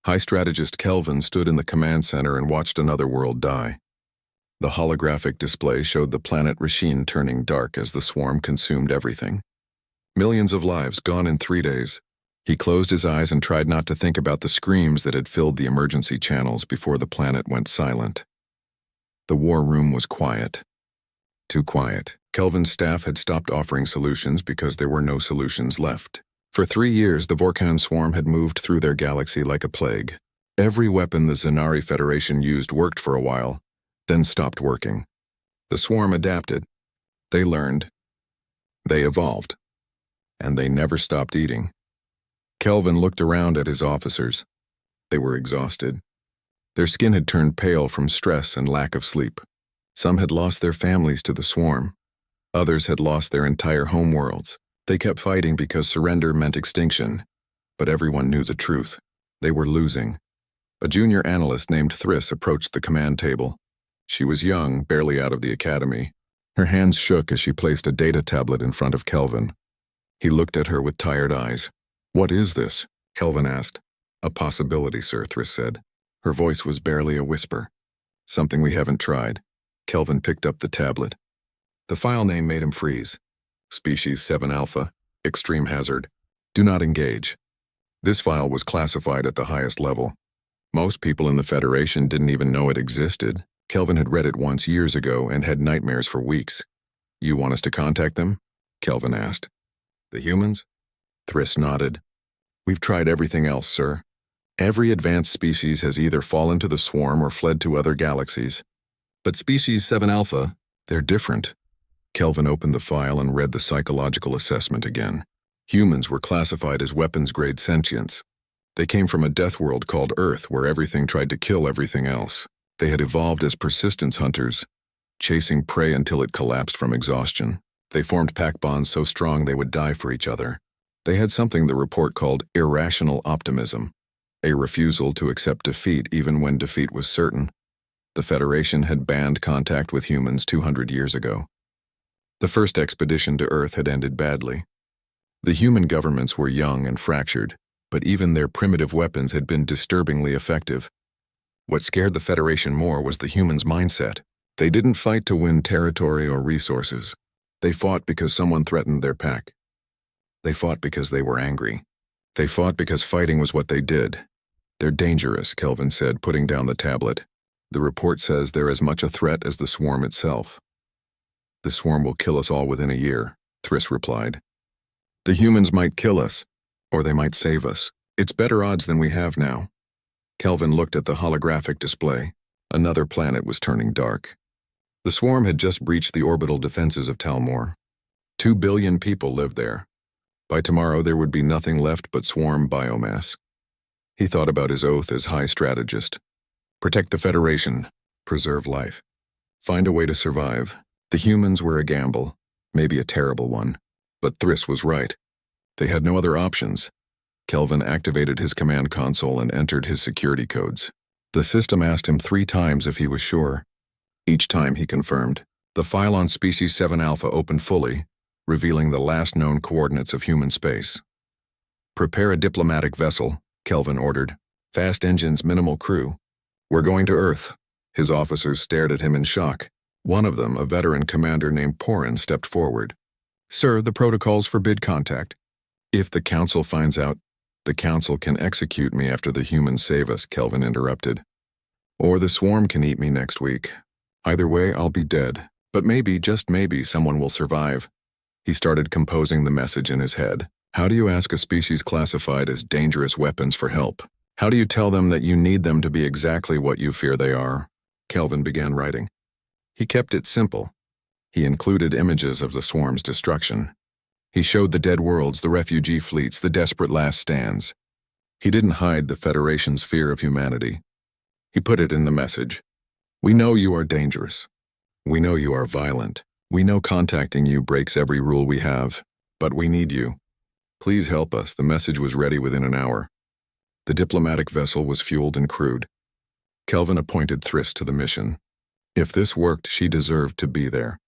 High strategist Kelvin stood in the command center and watched another world die. The holographic display showed the planet Rasheen turning dark as the swarm consumed everything. Millions of lives gone in 3 days. He closed his eyes and tried not to think about the screams that had filled the emergency channels before the planet went silent. The war room was quiet. Too quiet. Kelvin's staff had stopped offering solutions because there were no solutions left. For 3 years, the Vorkan swarm had moved through their galaxy like a plague. Every weapon the Zanari Federation used worked for a while, then stopped working. The swarm adapted. They learned. They evolved. And they never stopped eating. Kelvin looked around at his officers. They were exhausted. Their skin had turned pale from stress and lack of sleep. Some had lost their families to the swarm. Others had lost their entire homeworlds. They kept fighting because surrender meant extinction. But everyone knew the truth. They were losing. A junior analyst named Thriss approached the command table. She was young, barely out of the academy. Her hands shook as she placed a data tablet in front of Kelvin. He looked at her with tired eyes. "What is this?" Kelvin asked. "A possibility, sir," Thriss said. Her voice was barely a whisper. "Something we haven't tried." Kelvin picked up the tablet. The file name made him freeze. Species 7 Alpha, Extreme Hazard. Do not engage. This file was classified at the highest level. Most people in the Federation didn't even know it existed. Kelvin had read it once years ago and had nightmares for weeks. "You want us to contact them?" Kelvin asked. "The humans?" Thriss nodded. "We've tried everything else, sir. Every advanced species has either fallen to the swarm or fled to other galaxies. But Species 7 Alpha, they're different." Kelvin opened the file and read the psychological assessment again. Humans were classified as weapons-grade sentients. They came from a death world called Earth, where everything tried to kill everything else. They had evolved as persistence hunters, chasing prey until it collapsed from exhaustion. They formed pack bonds so strong they would die for each other. They had something the report called irrational optimism, a refusal to accept defeat even when defeat was certain. The Federation had banned contact with humans 200 years ago. The first expedition to Earth had ended badly. The human governments were young and fractured, but even their primitive weapons had been disturbingly effective. What scared the Federation more was the humans' mindset. They didn't fight to win territory or resources. They fought because someone threatened their pack. They fought because they were angry. They fought because fighting was what they did. "They're dangerous," Kelvin said, putting down the tablet. "The report says they're as much a threat as the swarm itself." "The swarm will kill us all within a year," Thriss replied. "The humans might kill us, or they might save us. It's better odds than we have now." Kelvin looked at the holographic display. Another planet was turning dark. The swarm had just breached the orbital defenses of Talmor. 2 billion people lived there. By tomorrow there would be nothing left but swarm biomass. He thought about his oath as high strategist. Protect the Federation. Preserve life. Find a way to survive. The humans were a gamble, maybe a terrible one. But Thriss was right. They had no other options. Kelvin activated his command console and entered his security codes. The system asked him 3 times if he was sure. Each time he confirmed. The file on Species 7 Alpha opened fully, revealing the last known coordinates of human space. "Prepare a diplomatic vessel," Kelvin ordered. "Fast engines, minimal crew. We're going to Earth." His officers stared at him in shock. One of them, a veteran commander named Porin, stepped forward. "Sir, the protocols forbid contact. If the Council finds out, the Council can execute me after the humans save us," Kelvin interrupted. "Or the swarm can eat me next week. Either way, I'll be dead. But maybe, just maybe, someone will survive." He started composing the message in his head. How do you ask a species classified as dangerous weapons for help? How do you tell them that you need them to be exactly what you fear they are? Kelvin began writing. He kept it simple. He included images of the swarm's destruction. He showed the dead worlds, the refugee fleets, the desperate last stands. He didn't hide the Federation's fear of humanity. He put it in the message. "We know you are dangerous. We know you are violent. We know contacting you breaks every rule we have, but we need you. Please help us." The message was ready within an hour. The diplomatic vessel was fueled and crewed. Kelvin appointed Thriss to the mission. If this worked, she deserved to be there.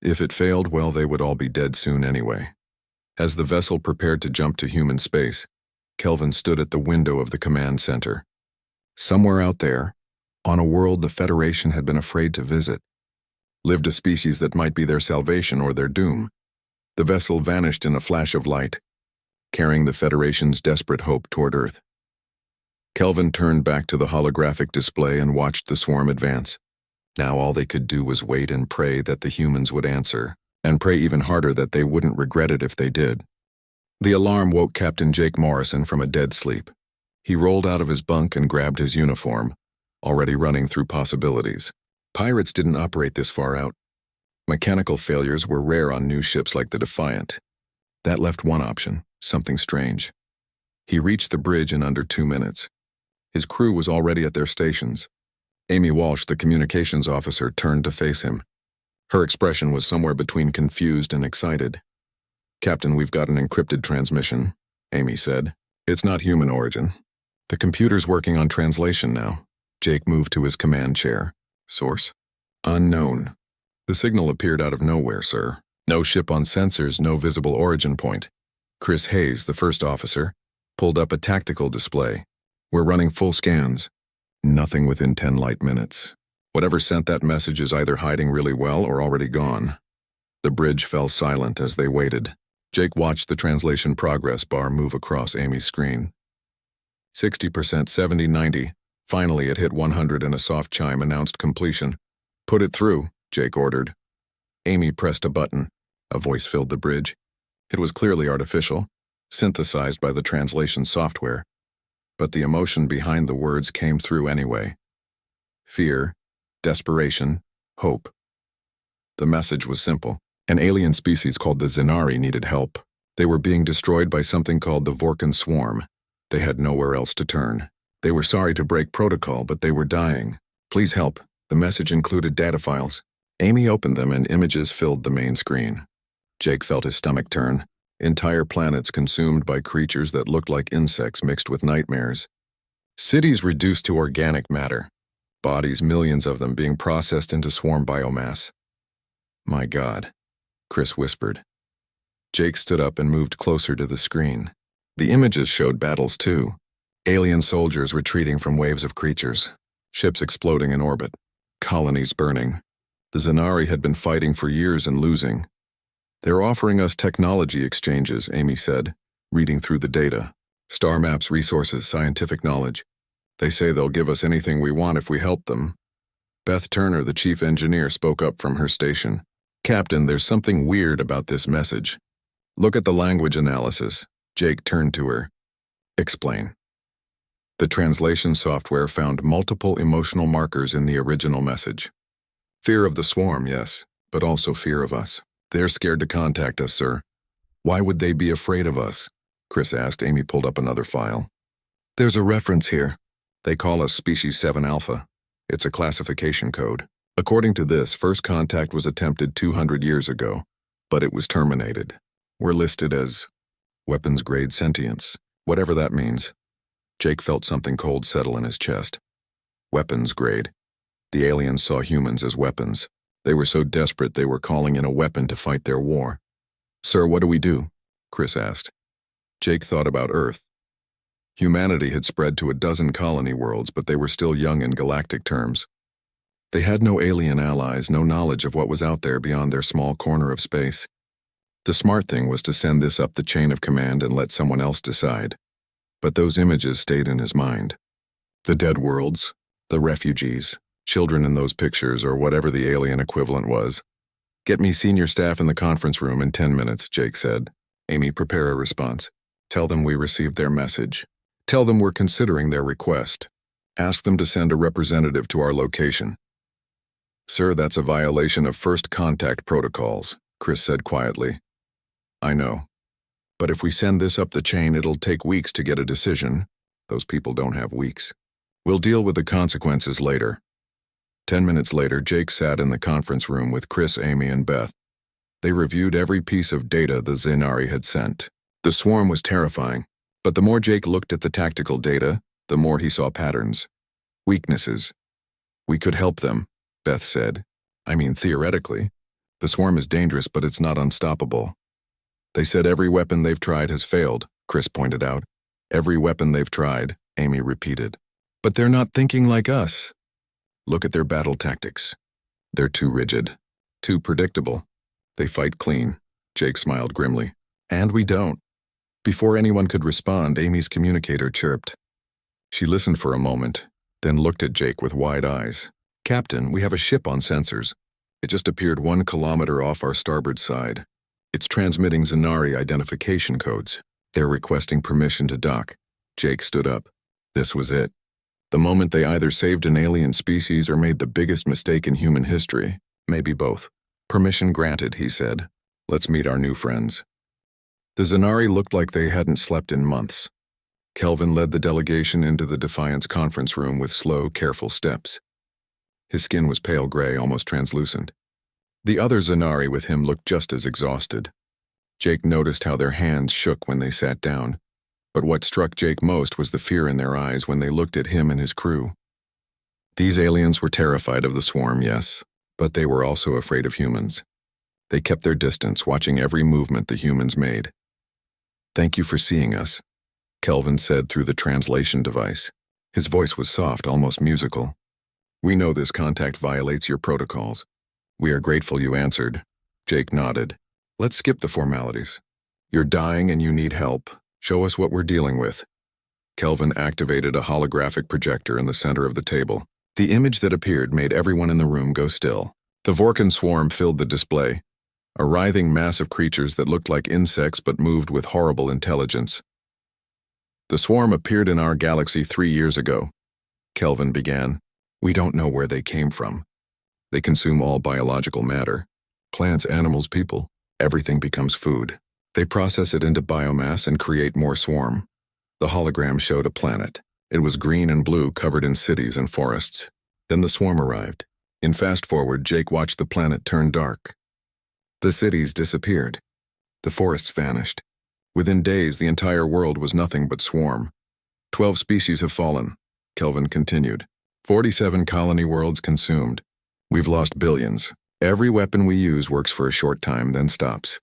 If it failed, well, they would all be dead soon anyway. As the vessel prepared to jump to human space, Kelvin stood at the window of the command center. Somewhere out there, on a world the Federation had been afraid to visit, lived a species that might be their salvation or their doom. The vessel vanished in a flash of light, carrying the Federation's desperate hope toward Earth. Kelvin turned back to the holographic display and watched the swarm advance. Now all they could do was wait and pray that the humans would answer, and pray even harder that they wouldn't regret it if they did. The alarm woke Captain Jake Morrison from a dead sleep. He rolled out of his bunk and grabbed his uniform, already running through possibilities. Pirates didn't operate this far out. Mechanical failures were rare on new ships like the Defiant. That left one option, something strange. He reached the bridge in under 2 minutes. His crew was already at their stations. Amy Walsh, the communications officer, turned to face him. Her expression was somewhere between confused and excited. "Captain, we've got an encrypted transmission," Amy said. "It's not human origin. The computer's working on translation now." Jake moved to his command chair. "Source? Unknown. The signal appeared out of nowhere, sir. No ship on sensors, no visible origin point." Chris Hayes, the first officer, pulled up a tactical display. "We're running full scans. Nothing within 10 light minutes. Whatever sent that message is either hiding really well or already gone." The bridge fell silent as they waited. Jake watched the translation progress bar move across Amy's screen. 60%, 70, 90. Finally, it hit 100 and a soft chime announced completion. "Put it through," Jake ordered. Amy pressed a button. A voice filled the bridge. It was clearly artificial, synthesized by the translation software. But the emotion behind the words came through anyway. Fear, desperation, hope. The message was simple. An alien species called the Zenari needed help. They were being destroyed by something called the Vorkan swarm. They had nowhere else to turn. They were sorry to break protocol, but they were dying. "Please help." The message included data files. Amy opened them and images filled the main screen. Jake felt his stomach turn. Entire planets consumed by creatures that looked like insects mixed with nightmares. Cities reduced to organic matter. Bodies, millions of them, being processed into swarm biomass. "My God," Chris whispered. Jake stood up and moved closer to the screen. The images showed battles too. Alien soldiers retreating from waves of creatures. Ships exploding in orbit. Colonies burning. The Zenari had been fighting for years and losing. "They're offering us technology exchanges," Amy said, reading through the data. "Star maps, resources, scientific knowledge. They say they'll give us anything we want if we help them." Beth Turner, the chief engineer, spoke up from her station. "Captain, there's something weird about this message. Look at the language analysis." Jake turned to her. "Explain." The translation software found multiple emotional markers in the original message. "Fear of the swarm, yes, but also fear of us. They're scared to contact us, sir." "Why would they be afraid of us?" Chris asked. Amy pulled up another file. "There's a reference here. They call us Species 7 Alpha. It's a classification code. According to this, first contact was attempted 200 years ago, but it was terminated. We're listed as weapons-grade sentience, whatever that means." Jake felt something cold settle in his chest. Weapons-grade. The aliens saw humans as weapons. They were so desperate they were calling in a weapon to fight their war. "Sir, what do we do?" Chris asked. Jake thought about Earth. Humanity had spread to a dozen colony worlds, but they were still young in galactic terms. They had no alien allies, no knowledge of what was out there beyond their small corner of space. The smart thing was to send this up the chain of command and let someone else decide. But those images stayed in his mind. The dead worlds, the refugees, children in those pictures, or whatever the alien equivalent was. "Get me senior staff in the conference room in 10 minutes, Jake said. "Amy, prepare a response. Tell them we received their message. Tell them we're considering their request. Ask them to send a representative to our location." "Sir, that's a violation of first contact protocols," Chris said quietly. "I know. But if we send this up the chain, it'll take weeks to get a decision. Those people don't have weeks. We'll deal with the consequences later." 10 minutes later, Jake sat in the conference room with Chris, Amy, and Beth. They reviewed every piece of data the Zenari had sent. The swarm was terrifying, but the more Jake looked at the tactical data, the more he saw patterns. Weaknesses. "We could help them," Beth said. "I mean, theoretically. The swarm is dangerous, but it's not unstoppable." "They said every weapon they've tried has failed," Chris pointed out. "Every weapon they've tried," Amy repeated. But they're not thinking like us. Look at their battle tactics. They're too rigid, too predictable. They fight clean. Jake smiled grimly. And we don't. Before anyone could respond, Amy's communicator chirped. She listened for a moment, then looked at Jake with wide eyes. Captain, we have a ship on sensors. It just appeared 1 kilometer off our starboard side. It's transmitting Zanari identification codes. They're requesting permission to dock. Jake stood up. This was it. The moment they either saved an alien species or made the biggest mistake in human history. Maybe both. Permission granted, he said. Let's meet our new friends. The Zanari looked like they hadn't slept in months. Kelvin led the delegation into the Defiance conference room with slow, careful steps. His skin was pale gray, almost translucent. The other Zanari with him looked just as exhausted. Jake noticed how their hands shook when they sat down, but what struck Jake most was the fear in their eyes when they looked at him and his crew. These aliens were terrified of the swarm, yes, but they were also afraid of humans. They kept their distance, watching every movement the humans made. Thank you for seeing us, Kelvin said through the translation device. His voice was soft, almost musical. We know this contact violates your protocols. We are grateful you answered. Jake nodded. Let's skip the formalities. You're dying and you need help. Show us what we're dealing with. Kelvin activated a holographic projector in the center of the table. The image that appeared made everyone in the room go still. The Vorkan swarm filled the display, a writhing mass of creatures that looked like insects but moved with horrible intelligence. The swarm appeared in our galaxy 3 years ago, Kelvin began. We don't know where they came from. They consume all biological matter. Plants, animals, people. Everything becomes food. They process it into biomass and create more swarm. The hologram showed a planet. It was green and blue, covered in cities and forests. Then the swarm arrived. In fast forward, Jake watched the planet turn dark. The cities disappeared. The forests vanished. Within days, the entire world was nothing but swarm. 12 species have fallen, Kelvin continued. 47 colony worlds consumed. We've lost billions. Every weapon we use works for a short time, then stops.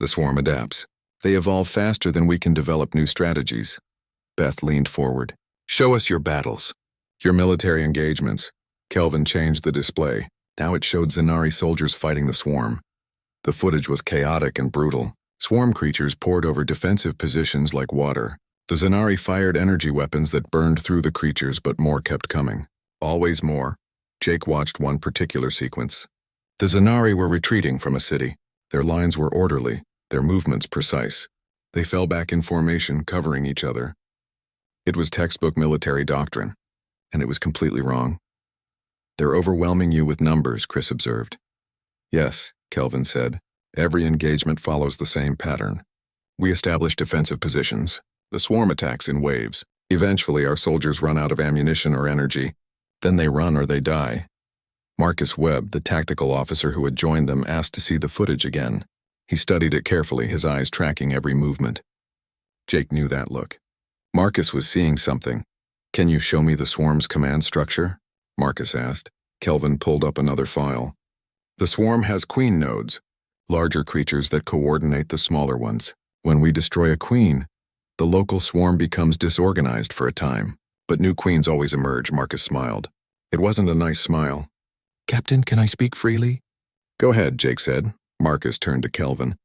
The swarm adapts. They evolve faster than we can develop new strategies. Beth leaned forward. Show us your battles. Your military engagements. Kelvin changed the display. Now it showed Zanari soldiers fighting the swarm. The footage was chaotic and brutal. Swarm creatures poured over defensive positions like water. The Zanari fired energy weapons that burned through the creatures, but more kept coming. Always more. Jake watched one particular sequence. The Zanari were retreating from a city. Their lines were orderly, their movements precise. They fell back in formation, covering each other. It was textbook military doctrine, and it was completely wrong. They're overwhelming you with numbers, Chris observed. Yes, Kelvin said. Every engagement follows the same pattern. We establish defensive positions. The swarm attacks in waves. Eventually, our soldiers run out of ammunition or energy. Then they run or they die. Marcus Webb, the tactical officer who had joined them, asked to see the footage again. He studied it carefully, his eyes tracking every movement. Jake knew that look. Marcus was seeing something. Can you show me the swarm's command structure? Marcus asked. Kelvin pulled up another file. The swarm has queen nodes, larger creatures that coordinate the smaller ones. When we destroy a queen, the local swarm becomes disorganized for a time. But new queens always emerge, Marcus smiled. It wasn't a nice smile. Captain, can I speak freely? Go ahead, Jake said. Marcus turned to Kelvin.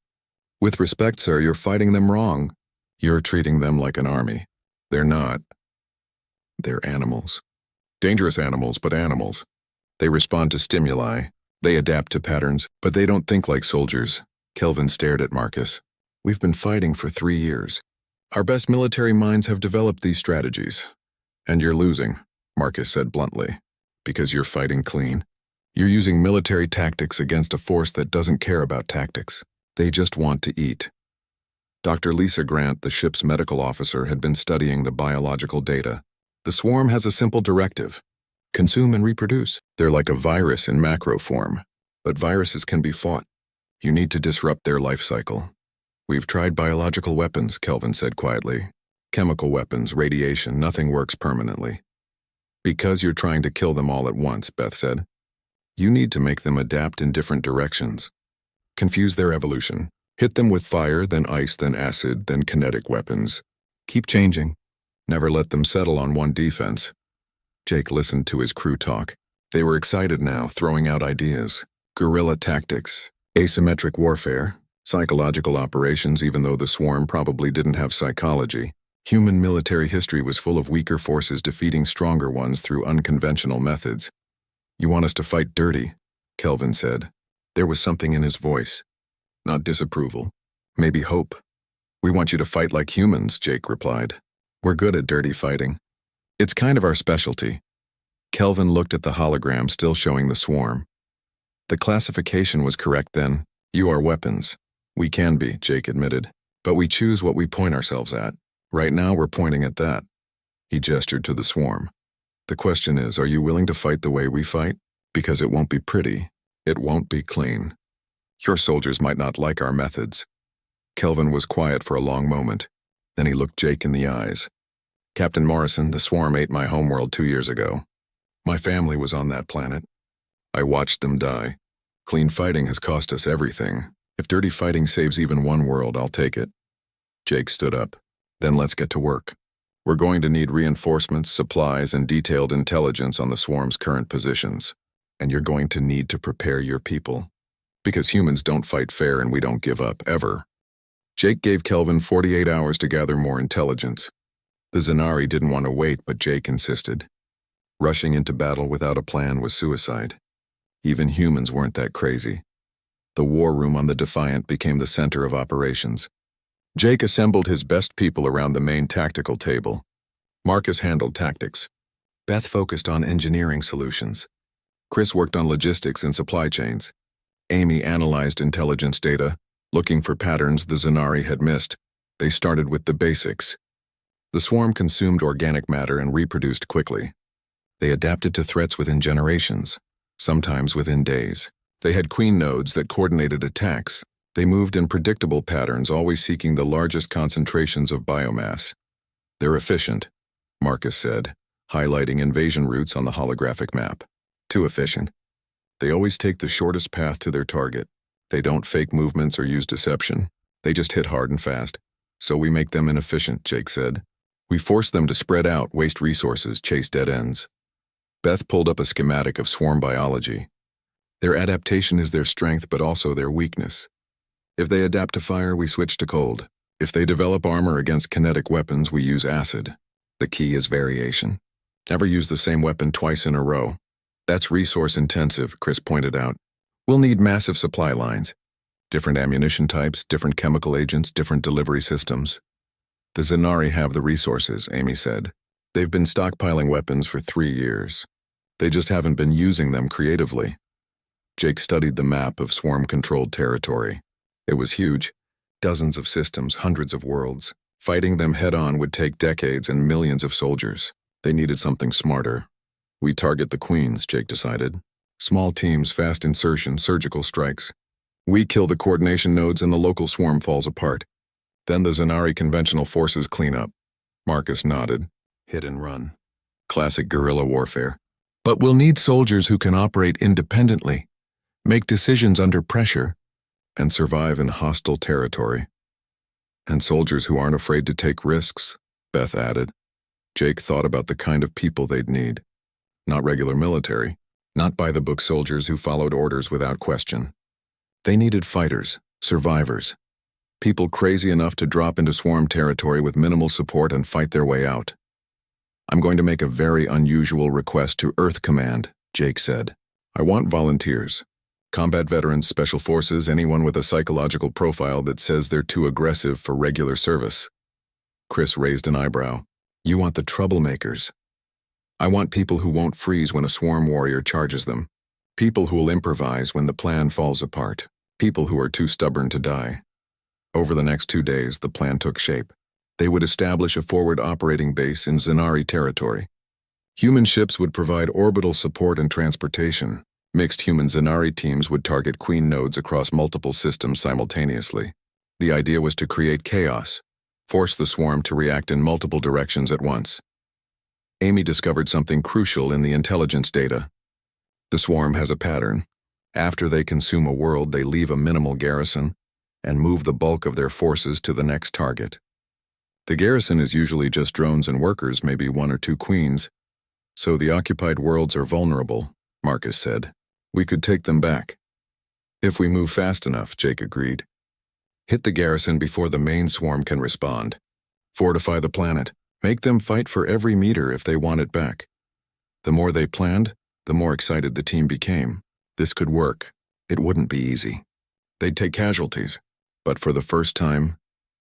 With respect, sir, you're fighting them wrong. You're treating them like an army. They're not. They're animals. Dangerous animals, but animals. They respond to stimuli. They adapt to patterns, but they don't think like soldiers. Kelvin stared at Marcus. We've been fighting for 3 years. Our best military minds have developed these strategies. And you're losing, Marcus said bluntly, because you're fighting clean. You're using military tactics against a force that doesn't care about tactics. They just want to eat. Dr. Lisa Grant, the ship's medical officer, had been studying the biological data. The swarm has a simple directive. Consume and reproduce. They're like a virus in macro form. But viruses can be fought. You need to disrupt their life cycle. We've tried biological weapons, Kelvin said quietly. Chemical weapons, radiation, nothing works permanently. Because you're trying to kill them all at once, Beth said. You need to make them adapt in different directions. Confuse their evolution. Hit them with fire, then ice, then acid, then kinetic weapons. Keep changing. Never let them settle on one defense. Jake listened to his crew talk. They were excited now, throwing out ideas. Guerrilla tactics, asymmetric warfare, psychological operations even though the swarm probably didn't have psychology. Human military history was full of weaker forces defeating stronger ones through unconventional methods. "You want us to fight dirty?" Kelvin said. There was something in his voice. Not disapproval. Maybe hope. "We want you to fight like humans," Jake replied. "We're good at dirty fighting. It's kind of our specialty." Kelvin looked at the hologram still showing the swarm. The classification was correct then. "You are weapons." "We can be," Jake admitted. "But we choose what we point ourselves at. Right now we're pointing at that." He gestured to the swarm. "The question is, are you willing to fight the way we fight? Because it won't be pretty. It won't be clean. Your soldiers might not like our methods." Kelvin was quiet for a long moment. Then he looked Jake in the eyes. "Captain Morrison, the swarm ate my homeworld 2 years ago. My family was on that planet. I watched them die. Clean fighting has cost us everything. If dirty fighting saves even one world, I'll take it." Jake stood up. "Then let's get to work. We're going to need reinforcements, supplies, and detailed intelligence on the swarm's current positions. And you're going to need to prepare your people. Because humans don't fight fair and we don't give up, ever." Jake gave Kelvin 48 hours to gather more intelligence. The Zanari didn't want to wait, but Jake insisted. Rushing into battle without a plan was suicide. Even humans weren't that crazy. The war room on the Defiant became the center of operations. Jake assembled his best people around the main tactical table. Marcus handled tactics. Beth focused on engineering solutions. Chris worked on logistics and supply chains. Amy analyzed intelligence data, looking for patterns the Zanari had missed. They started with the basics. The swarm consumed organic matter and reproduced quickly. They adapted to threats within generations, sometimes within days. They had queen nodes that coordinated attacks. They moved in predictable patterns, always seeking the largest concentrations of biomass. "They're efficient," Marcus said, highlighting invasion routes on the holographic map. "Too efficient. They always take the shortest path to their target. They don't fake movements or use deception. They just hit hard and fast. So we make them inefficient," Jake said. "We force them to spread out, waste resources, chase dead ends." Beth pulled up a schematic of swarm biology. "Their adaptation is their strength, but also their weakness. If they adapt to fire, we switch to cold. If they develop armor against kinetic weapons, we use acid. The key is variation. Never use the same weapon twice in a row. That's resource-intensive," Chris pointed out. "We'll need massive supply lines. Different ammunition types, different chemical agents, different delivery systems." "The Zanari have the resources," Amy said. "They've been stockpiling weapons for 3 years. They just haven't been using them creatively." Jake studied the map of swarm-controlled territory. It was huge. Dozens of systems, hundreds of worlds. Fighting them head-on would take decades and millions of soldiers. They needed something smarter. "We target the queens," Jake decided. "Small teams, fast insertion, surgical strikes. We kill the coordination nodes and the local swarm falls apart. Then the Zanari conventional forces clean up." Marcus nodded. "Hit and run. Classic guerrilla warfare. But we'll need soldiers who can operate independently, make decisions under pressure, and survive in hostile territory. And soldiers who aren't afraid to take risks," Beth added. Jake thought about the kind of people they'd need. Not regular military, not by-the-book soldiers who followed orders without question. They needed fighters, survivors, people crazy enough to drop into swarm territory with minimal support and fight their way out. "I'm going to make a very unusual request to Earth Command," Jake said. "I want volunteers. Combat veterans, special forces, anyone with a psychological profile that says they're too aggressive for regular service." Chris raised an eyebrow. "You want the troublemakers?" "I want people who won't freeze when a swarm warrior charges them. People who will improvise when the plan falls apart. People who are too stubborn to die." Over the next 2 days, the plan took shape. They would establish a forward operating base in Zanari territory. Human ships would provide orbital support and transportation. Mixed human Zanari teams would target queen nodes across multiple systems simultaneously. The idea was to create chaos, force the swarm to react in multiple directions at once. Amy discovered something crucial in the intelligence data. The swarm has a pattern. After they consume a world, they leave a minimal garrison and move the bulk of their forces to the next target. The garrison is usually just drones and workers, maybe 1 or 2 queens, So the occupied worlds are vulnerable, Marcus said. We could take them back. If we move fast enough, Jake agreed. Hit the garrison before the main swarm can respond. Fortify the planet. Make them fight for every meter if they want it back. The more they planned, the more excited the team became. This could work. It wouldn't be easy. They'd take casualties. But for the first time,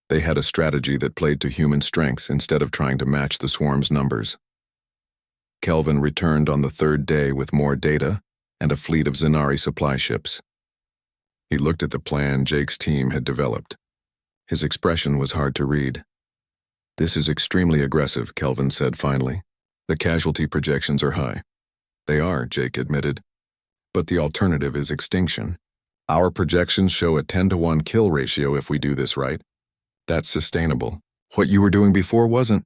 they had a strategy that played to human strengths instead of trying to match the swarm's numbers. Kelvin returned on the third day with more data and a fleet of Zanari supply ships. He looked at the plan Jake's team had developed. His expression was hard to read. This is extremely aggressive, Kelvin said finally. The casualty projections are high. They are, Jake admitted. But the alternative is extinction. Our projections show a 10-to-1 kill ratio if we do this right. That's sustainable. What you were doing before wasn't.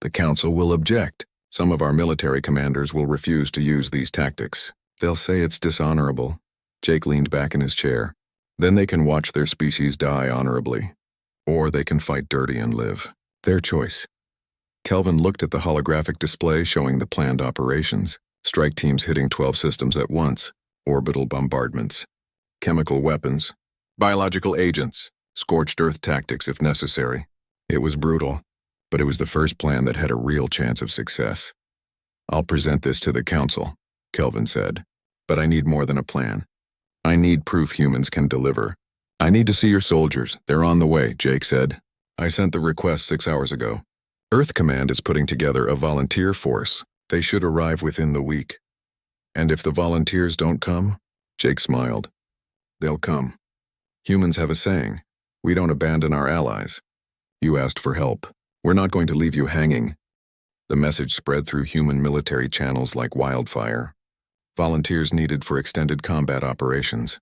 The Council will object. Some of our military commanders will refuse to use these tactics. They'll say it's dishonorable. Jake leaned back in his chair. Then they can watch their species die honorably. Or they can fight dirty and live. Their choice. Kelvin looked at the holographic display showing the planned operations. Strike teams hitting 12 systems at once. Orbital bombardments. Chemical weapons. Biological agents. Scorched earth tactics if necessary. It was brutal, but it was the first plan that had a real chance of success. I'll present this to the Council, Kelvin said. But I need more than a plan. I need proof humans can deliver. I need to see your soldiers. They're on the way, Jake said. I sent the request 6 hours ago. Earth Command is putting together a volunteer force. They should arrive within the week. And if the volunteers don't come, Jake smiled. They'll come. Humans have a saying. We don't abandon our allies. You asked for help. We're not going to leave you hanging. The message spread through human military channels like wildfire. Volunteers needed for extended combat operations.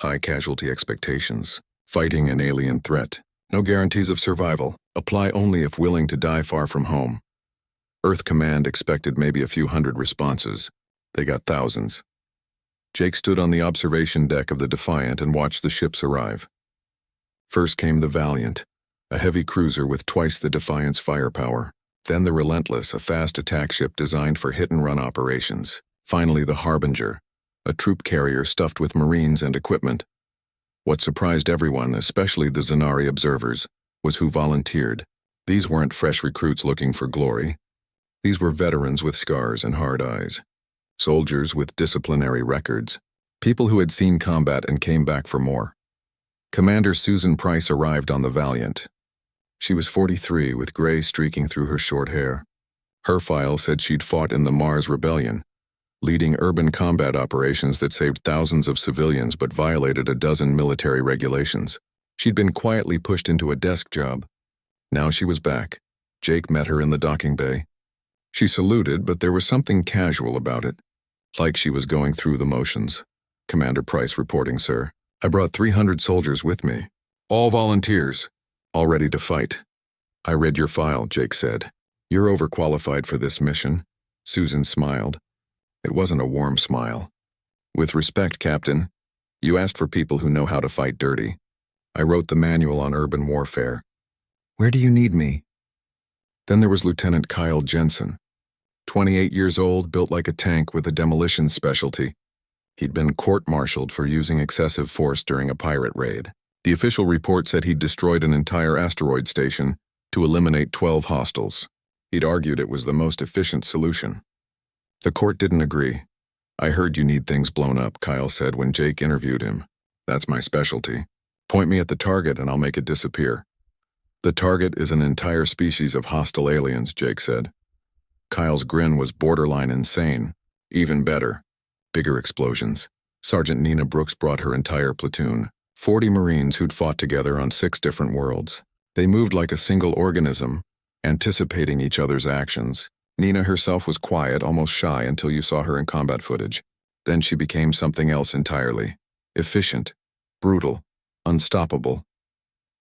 High casualty expectations. Fighting an alien threat. No guarantees of survival. Apply only if willing to die far from home. Earth Command expected maybe a few hundred responses. They got thousands. Jake stood on the observation deck of the Defiant and watched the ships arrive. First came the Valiant, a heavy cruiser with twice the Defiant's firepower. Then the Relentless, a fast attack ship designed for hit-and-run operations. Finally the Harbinger, a troop carrier stuffed with Marines and equipment. What surprised everyone, especially the Zanari observers, was who volunteered. These weren't fresh recruits looking for glory. These were veterans with scars and hard eyes. Soldiers with disciplinary records. People who had seen combat and came back for more. Commander Susan Price arrived on the Valiant. She was 43 with gray streaking through her short hair. Her file said she'd fought in the Mars Rebellion, leading urban combat operations that saved thousands of civilians but violated a dozen military regulations. She'd been quietly pushed into a desk job. Now she was back. Jake met her in the docking bay. She saluted, but there was something casual about it, like she was going through the motions. Commander Price reporting, sir. I brought 300 soldiers with me. All volunteers, all ready to fight. I read your file, Jake said. You're overqualified for this mission. Susan smiled. It wasn't a warm smile. With respect, Captain, you asked for people who know how to fight dirty. I wrote the manual on urban warfare. Where do you need me? Then there was Lieutenant Kyle Jensen. 28 years old, built like a tank with a demolition specialty. He'd been court-martialed for using excessive force during a pirate raid. The official report said he'd destroyed an entire asteroid station to eliminate 12 hostiles. He'd argued it was the most efficient solution. The court didn't agree. I heard you need things blown up, Kyle said when Jake interviewed him. That's my specialty. Point me at the target and I'll make it disappear. The target is an entire species of hostile aliens, Jake said. Kyle's grin was borderline insane. Even better. Bigger explosions. Sergeant Nina Brooks brought her entire platoon. 40 Marines who'd fought together on 6 different worlds. They moved like a single organism, anticipating each other's actions. Nina herself was quiet, almost shy until you saw her in combat footage. Then she became something else entirely. Efficient, brutal, unstoppable.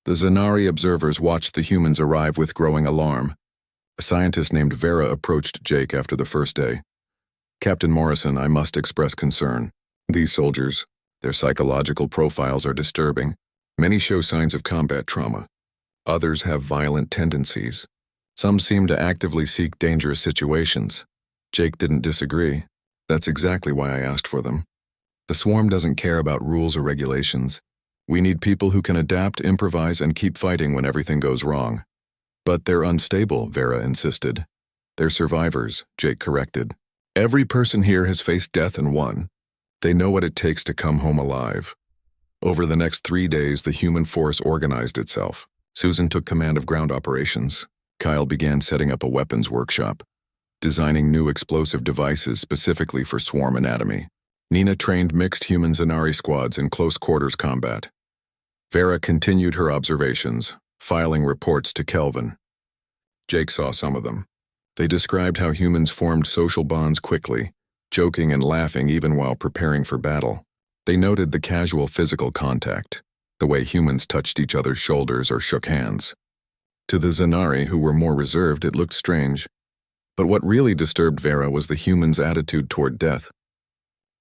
The Zanari observers watched the humans arrive with growing alarm. A scientist named Vera approached Jake after the first day. Captain Morrison, I must express concern. These soldiers, their psychological profiles are disturbing. Many show signs of combat trauma. Others have violent tendencies. Some seem to actively seek dangerous situations. Jake didn't disagree. That's exactly why I asked for them. The swarm doesn't care about rules or regulations. We need people who can adapt, improvise, and keep fighting when everything goes wrong. But they're unstable, Vera insisted. They're survivors, Jake corrected. Every person here has faced death and won. They know what it takes to come home alive. Over the next 3 days, the human force organized itself. Susan took command of ground operations. Kyle began setting up a weapons workshop, designing new explosive devices specifically for swarm anatomy. Nina trained mixed human Zanari squads in close quarters combat. Vera continued her observations, filing reports to Kelvin. Jake saw some of them. They described how humans formed social bonds quickly, joking and laughing even while preparing for battle. They noted the casual physical contact, the way humans touched each other's shoulders or shook hands. To the Zanari, who were more reserved, it looked strange. But what really disturbed Vera was the humans' attitude toward death.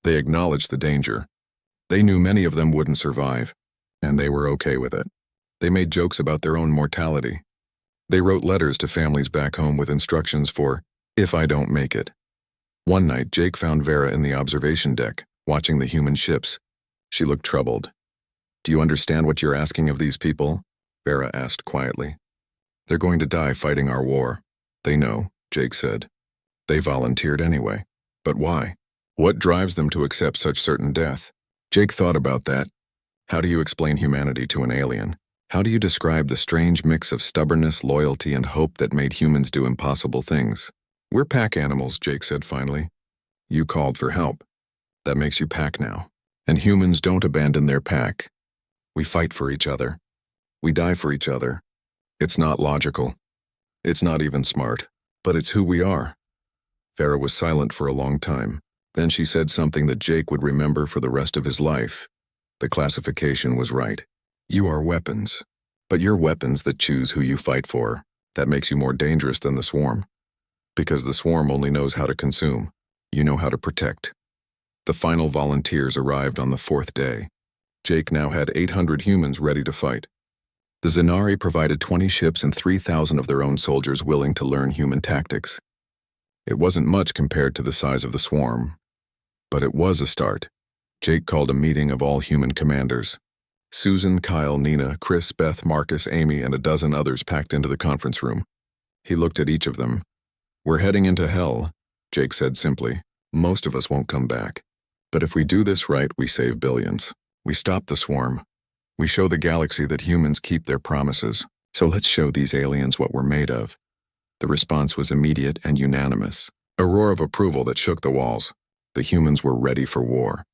They acknowledged the danger. They knew many of them wouldn't survive, and they were okay with it. They made jokes about their own mortality. They wrote letters to families back home with instructions for, "If I don't make it." One night, Jake found Vera in the observation deck, watching the human ships. She looked troubled. "Do you understand what you're asking of these people?" Vera asked quietly. "They're going to die fighting our war." "They know," Jake said. "They volunteered anyway. But why? What drives them to accept such certain death?" Jake thought about that. How do you explain humanity to an alien? How do you describe the strange mix of stubbornness, loyalty, and hope that made humans do impossible things? "We're pack animals," Jake said finally. "You called for help. That makes you pack now. And humans don't abandon their pack. We fight for each other. We die for each other. It's not logical. It's not even smart. But it's who we are." Vera was silent for a long time. Then she said something that Jake would remember for the rest of his life. The classification was right. You are weapons. But you're weapons that choose who you fight for. That makes you more dangerous than the swarm. Because the swarm only knows how to consume. You know how to protect. The final volunteers arrived on the 4th day. Jake now had 800 humans ready to fight. The Zanari provided 20 ships and 3,000 of their own soldiers willing to learn human tactics. It wasn't much compared to the size of the swarm, but it was a start. Jake called a meeting of all human commanders. Susan, Kyle, Nina, Chris, Beth, Marcus, Amy, and a dozen others packed into the conference room. He looked at each of them. "We're heading into hell," Jake said simply. "Most of us won't come back. But if we do this right, we save billions. We stop the swarm. We show the galaxy that humans keep their promises. So let's show these aliens what we're made of." The response was immediate and unanimous. A roar of approval that shook the walls. The humans were ready for war.